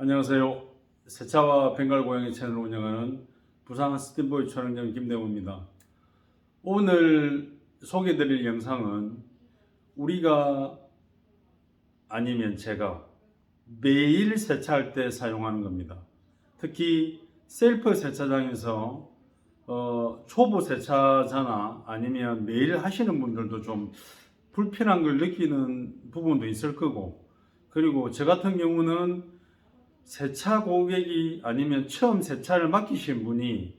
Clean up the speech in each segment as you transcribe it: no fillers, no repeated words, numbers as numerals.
안녕하세요. 세차와 벵갈 고양이 채널을 운영하는 부산 스팀보이 촬영장 김대호입니다. 오늘 소개드릴 영상은 우리가 아니면 제가 매일 세차할 때 사용하는 겁니다. 특히 셀프 세차장에서 초보 세차자나 아니면 매일 하시는 분들도 좀 불편한 걸 느끼는 부분도 있을 거고, 그리고 저 같은 경우는 세차 고객이 아니면 처음 세차를 맡기신 분이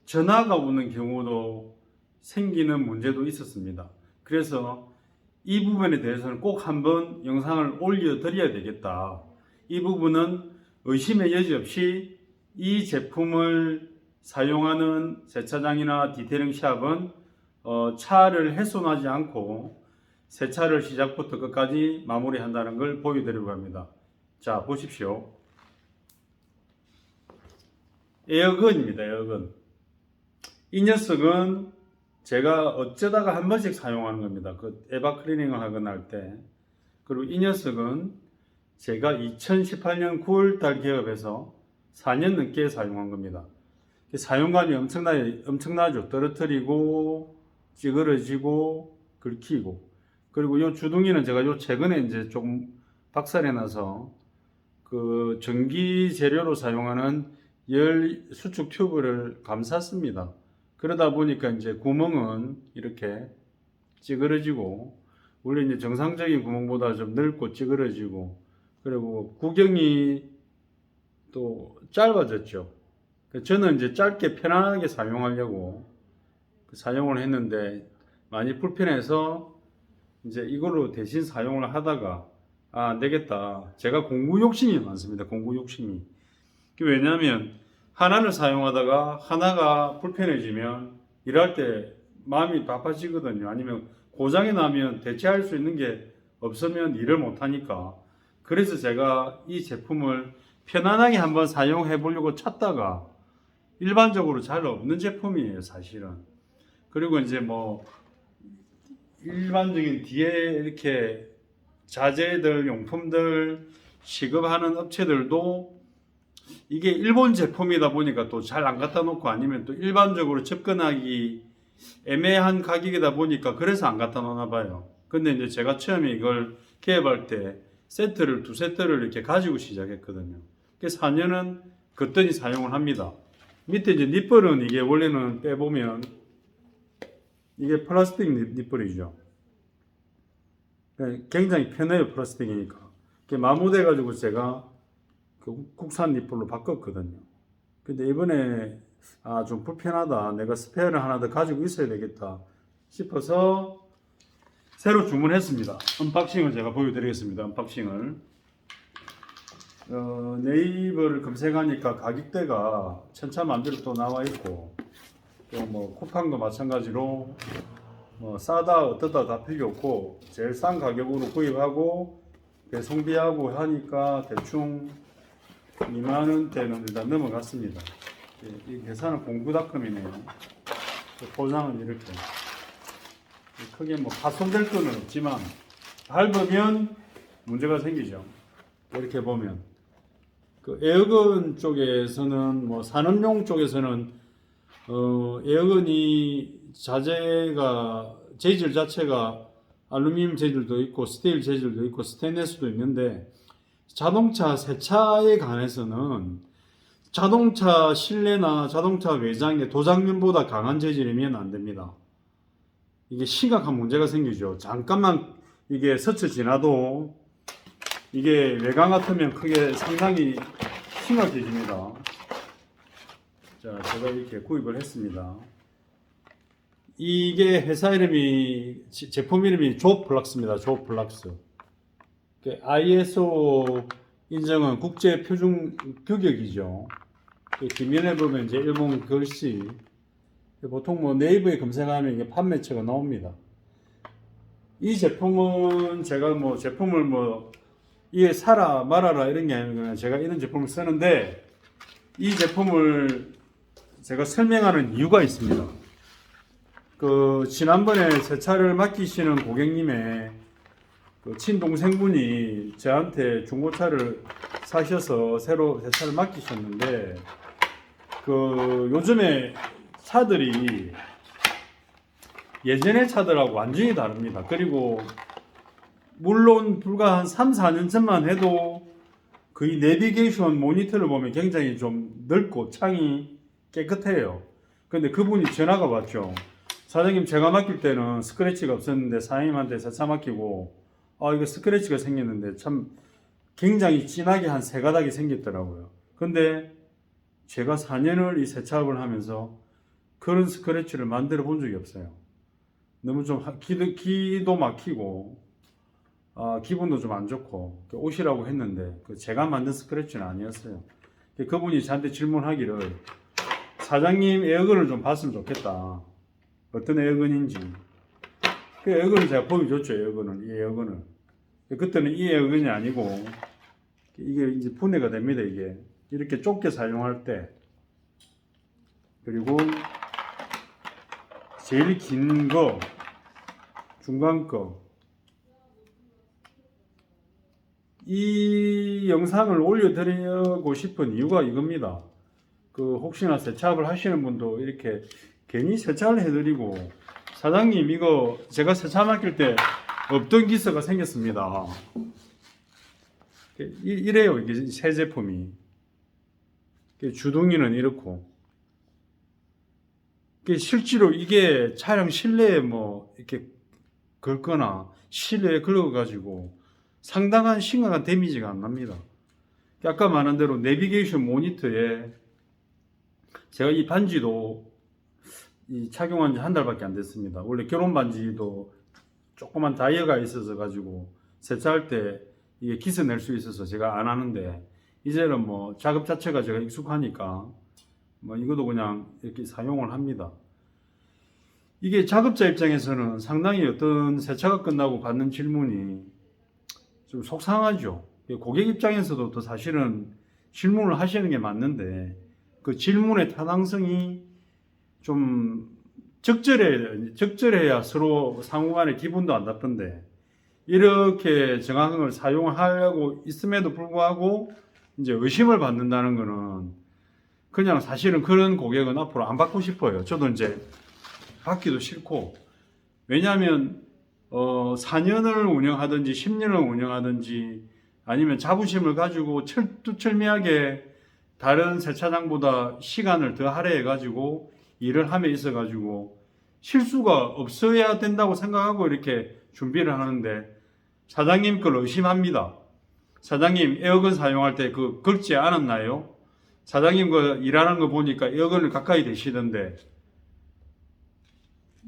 전화가 오는 경우도 생기는 문제도 있었습니다. 그래서 이 부분에 대해서는 꼭 한번 영상을 올려드려야 되겠다. 이 부분은 의심의 여지 없이 이 제품을 사용하는 세차장이나 디테일링 샵은 차를 훼손하지 않고 세차를 시작부터 끝까지 마무리한다는 걸 보여드리려고 합니다. 자, 보십시오. 에어건입니다. 에어건. 이 녀석은 제가 어쩌다가 한 번씩 사용하는 겁니다. 그 에바 클리닝을 하거나 할 때. 그리고 이 녀석은 제가 2018년 9월달 개업해서 4년 넘게 사용한 겁니다. 사용감이 엄청나죠. 떨어뜨리고 찌그러지고 긁히고. 그리고 이 주둥이는 제가 최근에 이제 조금 박살내놔서 그 전기 재료로 사용하는 열 수축 튜브를 감쌌습니다. 그러다 보니까 이제 구멍은 이렇게 찌그러지고, 원래 이제 정상적인 구멍보다 좀 넓고 찌그러지고, 그리고 구경이 또 짧아졌죠. 저는 이제 짧게 편안하게 사용하려고 사용을 했는데 많이 불편해서 이제 이걸로 대신 사용을 하다가 안 되겠다. 제가 공구 욕심이 많습니다. 공구 욕심이. 왜냐하면 하나를 사용하다가 하나가 불편해지면 일할 때 마음이 바빠지거든요. 아니면 고장이 나면 대체할 수 있는 게 없으면 일을 못하니까. 그래서 제가 이 제품을 편안하게 한번 사용해 보려고 찾다가 일반적으로 잘 없는 제품이에요, 사실은. 그리고 이제 뭐 일반적인 뒤에 이렇게 자재들, 용품들 시급하는 업체들도 이게 일본 제품이다 보니까 또 잘 안 갖다 놓고, 아니면 또 일반적으로 접근하기 애매한 가격이다 보니까 그래서 안 갖다 놓나 봐요. 근데 이제 제가 처음에 이걸 개업할 때 두 세트를 이렇게 가지고 시작했거든요. 그래서 4년은 거뜬히 사용을 합니다. 밑에 이제 니플은 이게 원래는 빼보면 이게 플라스틱 니플이죠. 굉장히 편해요, 플라스틱이니까. 마모돼 가지고 제가 국산 니플로 바꿨거든요. 근데 이번에 좀 불편하다, 내가 스페어를 하나 더 가지고 있어야 되겠다 싶어서 새로 주문했습니다. 언박싱을 제가 보여드리겠습니다. 언박싱을 네이버를 검색하니까 가격대가 천차만별로 또 나와 있고, 또 뭐 쿠팡도 마찬가지로 뭐 싸다 어떠다 다 필요 없고 제일 싼 가격으로 구입하고 배송비하고 하니까 대충 2만원대는 일단 넘어갔습니다. 이 계산은 공구닷컴이네요. 포장은 이렇게. 크게 뭐 파손될 건 없지만 밟으면 문제가 생기죠. 이렇게 보면. 그 에어건 쪽에서는, 뭐 산업용 쪽에서는 에어건이 재질 자체가 알루미늄 재질도 있고 스테일 재질도 있고 스테인리스도 있는데, 자동차 세차에 관해서는 자동차 실내나 자동차 외장의 도장면보다 강한 재질이면 안 됩니다. 이게 심각한 문제가 생기죠. 잠깐만 이게 스쳐 지나도 이게 외관 같으면 크게 상당히 심각해집니다. 자, 제가 이렇게 구입을 했습니다. 이게 회사 이름이, 제품 이름이 조플락스입니다. 조플락스. ISO 인정은 국제 표준 규격이죠. 뒷면에 보면 이제 일본 글씨, 보통 뭐 네이버에 검색하면 이게 판매처가 나옵니다. 이 제품은 제가 뭐 제품을 뭐 이게 사라 말아라 이런 게 아니라 제가 이런 제품을 쓰는데, 이 제품을 제가 설명하는 이유가 있습니다. 지난번에 세차를 맡기시는 고객님의 친동생분이 저한테 중고차를 사셔서 새로 세차를 맡기셨는데 그 요즘에 차들이 예전의 차들하고 완전히 다릅니다. 그리고 물론 불과 한 3, 4년 전만 해도 거의 내비게이션 모니터를 보면 굉장히 좀 넓고 창이 깨끗해요. 근데 그분이 전화가 왔죠. 사장님, 제가 맡길 때는 스크래치가 없었는데 사장님한테 세차 맡기고 이거 스크래치가 생겼는데 참 굉장히 진하게 한 세 가닥이 생겼더라고요. 근데 제가 4년을 이 세차업을 하면서 그런 스크래치를 만들어 본 적이 없어요. 너무 좀 기도 막히고 기분도 좀 안 좋고 오시라고 했는데 제가 만든 스크래치는 아니었어요. 그분이 저한테 질문하기를 사장님 에어건을 좀 봤으면 좋겠다. 어떤 에어건인지. 그 에어건을 제가 보여줬죠. 이 에어건을. 그때는 이 에어건이 아니고 이게 이제 분해가 됩니다. 이게 이렇게 좁게 사용할 때 그리고 제일 긴 거, 중간 거. 이 영상을 올려드리고 싶은 이유가 이겁니다. 혹시나 세차업을 하시는 분도 이렇게 괜히 세차를 해드리고 사장님 이거 제가 세차 맡길 때 없던 기스가 생겼습니다. 이래요. 이게 새 제품이. 주둥이는 이렇고. 실제로 이게 차량 실내에 뭐 이렇게 긁거나 실내에 긁어가지고 상당한 심각한 데미지가 안 납니다. 아까 말한 대로 내비게이션 모니터에 제가 이 반지도 착용한 지 한 달밖에 안 됐습니다. 원래 결혼 반지도 조그만 다이어가 있어서 가지고 세차할 때 이게 기스 낼 수 있어서 제가 안 하는데 이제는 뭐 작업 자체가 제가 익숙하니까 뭐 이것도 그냥 이렇게 사용을 합니다. 이게 작업자 입장에서는 상당히 어떤 세차가 끝나고 받는 질문이 좀 속상하죠. 고객 입장에서도 또 사실은 질문을 하시는 게 맞는데 그 질문의 타당성이 좀 적절해야 서로 상호간에 기분도 안 나쁜데 이렇게 정확한 걸 사용하려고 있음에도 불구하고 이제 의심을 받는다는 거는 그냥 사실은 그런 고객은 앞으로 안 받고 싶어요. 저도 이제 받기도 싫고 왜냐하면 4년을 운영하든지 10년을 운영하든지 아니면 자부심을 가지고 철두철미하게 다른 세차장보다 시간을 더 할애해 가지고 일을 함에 있어 가지고 실수가 없어야 된다고 생각하고 이렇게 준비를 하는데 사장님 걸 의심합니다. 사장님 에어건 사용할 때 긁지 않았나요? 사장님 일하는 거 보니까 에어건을 가까이 대시던데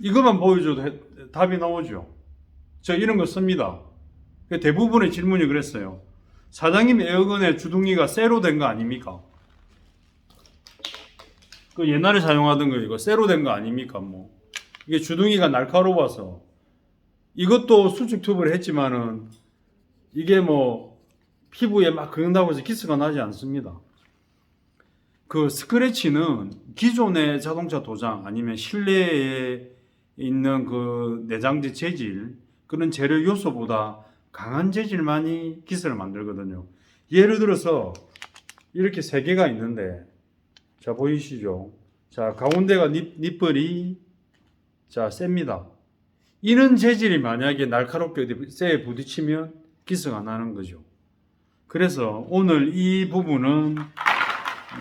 이것만 보여줘도 답이 나오죠. 저 이런 거 씁니다. 대부분의 질문이 그랬어요. 사장님 에어건의 주둥이가 쇠로 된 거 아닙니까? 옛날에 사용하던 거 이거 쇠로 된 거 아닙니까? 이게 주둥이가 날카로워서 이것도 수축 튜브를 했지만은 이게 피부에 막 긁는다고 해서 기스가 나지 않습니다. 스크래치는 기존의 자동차 도장 아니면 실내에 있는 내장재 재질 그런 재료 요소보다 강한 재질만이 기스를 만들거든요. 예를 들어서 이렇게 세 개가 있는데 자 보이시죠? 자 가운데가 니플이 셉니다. 이런 재질이 만약에 날카롭게 쇠에 부딪히면 기스가 나는 거죠. 그래서 오늘 이 부분은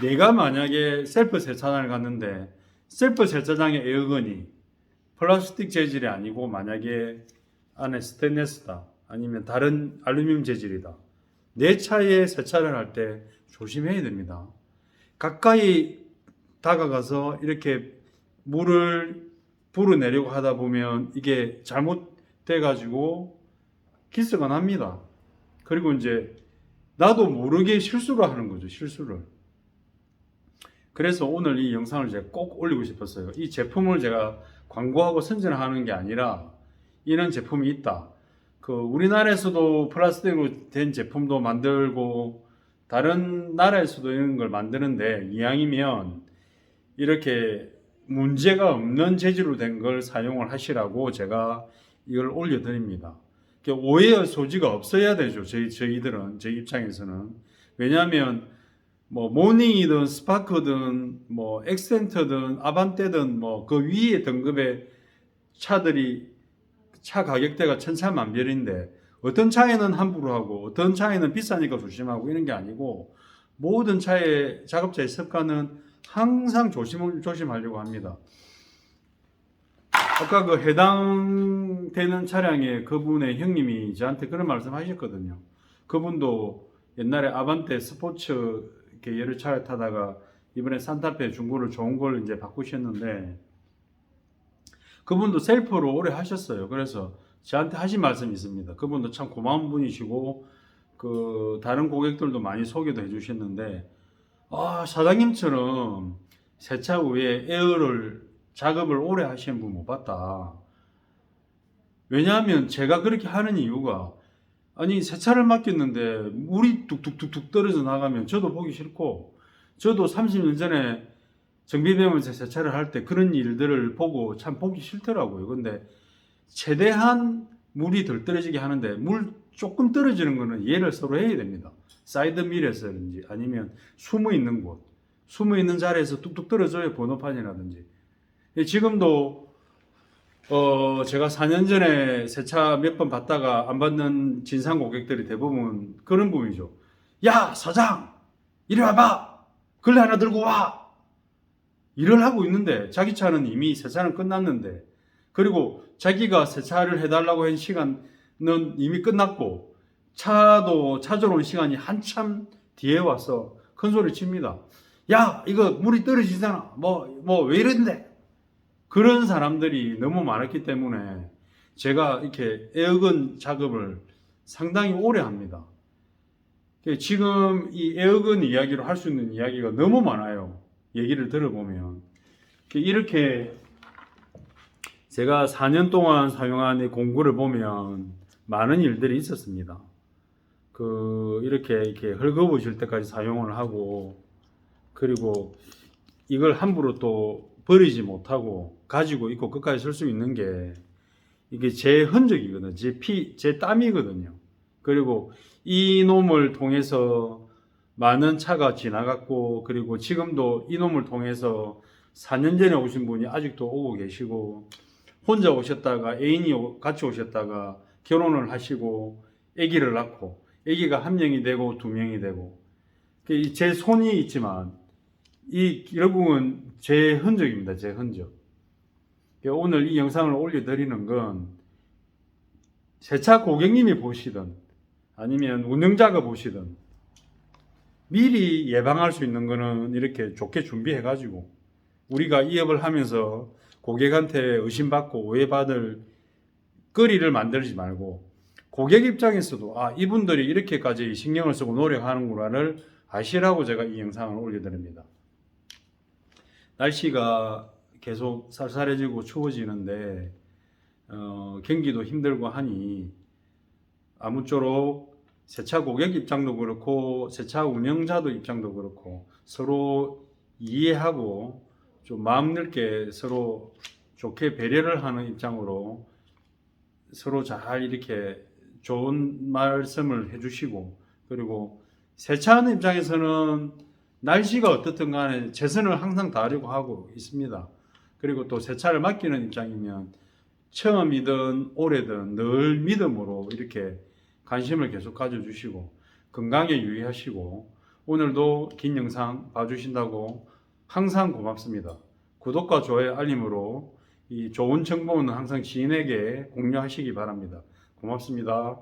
내가 만약에 셀프 세차장을 갔는데 셀프 세차장의 에어건이 플라스틱 재질이 아니고 만약에 안에 스테인리스다 아니면 다른 알루미늄 재질이다. 내 차에 세차를 할 때 조심해야 됩니다. 가까이 다가가서 이렇게 물을 불어내려고 하다 보면 이게 잘못돼 가지고 기스가 납니다. 그리고 이제 나도 모르게 실수를 하는 거죠. 실수를. 그래서 오늘 이 영상을 제가 꼭 올리고 싶었어요. 이 제품을 제가 광고하고 선전하는 게 아니라 이런 제품이 있다. 우리나라에서도 플라스틱으로 된 제품도 만들고 다른 나라에서도 이런 걸 만드는데 이왕이면 이렇게 문제가 없는 재질로 된 걸 사용을 하시라고 제가 이걸 올려드립니다. 오해의 소지가 없어야 되죠. 저희 입장에서는. 왜냐하면 뭐 모닝이든 스파크든 뭐 엑센트든 아반떼든 뭐 그 위에 등급의 차들이 차 가격대가 천차만별인데 어떤 차에는 함부로 하고 어떤 차에는 비싸니까 조심하고 이런 게 아니고 모든 차의 작업자의 습관은 항상 조심하려고 합니다. 아까 그 해당되는 차량의 그분의 형님이 저한테 그런 말씀 하셨거든요. 그분도 옛날에 아반떼 스포츠 계열의 차를 타다가 이번에 산타페 중고를 좋은 걸 이제 바꾸셨는데 그분도 셀프로 오래 하셨어요. 그래서 저한테 하신 말씀이 있습니다. 그분도 참 고마운 분이시고 그 다른 고객들도 많이 소개도 해주셨는데 사장님처럼 세차 후에 에어를 작업을 오래 하시는 분 못 봤다. 왜냐하면 제가 그렇게 하는 이유가 아니 세차를 맡겼는데 물이 뚝뚝뚝뚝 떨어져 나가면 저도 보기 싫고 저도 30년 전에 정비배우면서 세차를 할 때 그런 일들을 보고 참 보기 싫더라고요. 근데 최대한 물이 덜 떨어지게 하는데 물 조금 떨어지는 거는 이해를 서로 해야 됩니다. 사이드 밀에서든지 아니면 숨어 있는 곳, 숨어 있는 자리에서 뚝뚝 떨어져요. 번호판이라든지. 지금도 제가 4년 전에 세차 몇 번 받다가 안 받는 진상 고객들이 대부분 그런 분이죠. 야 사장 이리 와봐. 걸레 하나 들고 와. 일을 하고 있는데 자기 차는 이미 세차는 끝났는데 그리고 자기가 세차를 해달라고 한 시간은 이미 끝났고 차도 찾아러 온 시간이 한참 뒤에 와서 큰 소리 칩니다. 야 이거 물이 떨어지잖아. 뭐 왜 이랬는데. 그런 사람들이 너무 많았기 때문에 제가 이렇게 에어건 작업을 상당히 오래 합니다. 지금 이 에어건 이야기로 할 수 있는 이야기가 너무 많아요. 얘기를 들어보면. 이렇게 제가 4년 동안 사용한 이 공구를 보면 많은 일들이 있었습니다. 이렇게 헐거워질 때까지 사용을 하고, 그리고 이걸 함부로 또 버리지 못하고 가지고 있고 끝까지 쓸 수 있는 게 이게 제 흔적이거든요. 제 땀이거든요. 그리고 이 놈을 통해서 많은 차가 지나갔고, 그리고 지금도 이 놈을 통해서 4년 전에 오신 분이 아직도 오고 계시고, 혼자 오셨다가 애인이 같이 오셨다가 결혼을 하시고 아기를 낳고 아기가 1명이 되고 2명이 되고, 제 손이 있지만 이 결국은 제 흔적입니다. 제 흔적. 오늘 이 영상을 올려드리는 건 세차 고객님이 보시든 아니면 운영자가 보시든 미리 예방할 수 있는 거는 이렇게 좋게 준비해 가지고 우리가 이업을 하면서 고객한테 의심받고 오해받을 거리를 만들지 말고 고객 입장에서도 이분들이 이렇게까지 신경을 쓰고 노력하는구나를 아시라고 제가 이 영상을 올려드립니다. 날씨가 계속 쌀쌀해지고 추워지는데 경기도 힘들고 하니 아무쪼록 세차 고객 입장도 그렇고 세차 운영자도 입장도 그렇고 서로 이해하고 좀 마음 넓게 서로 좋게 배려를 하는 입장으로 서로 잘 이렇게 좋은 말씀을 해주시고, 그리고 세차하는 입장에서는 날씨가 어떻든 간에 최선을 항상 다하려고 하고 있습니다. 그리고 또 세차를 맡기는 입장이면 처음이든 올해든 늘 믿음으로 이렇게 관심을 계속 가져주시고 건강에 유의하시고, 오늘도 긴 영상 봐주신다고 항상 고맙습니다. 구독과 좋아요 알림으로 이 좋은 정보는 항상 지인에게 공유하시기 바랍니다. 고맙습니다.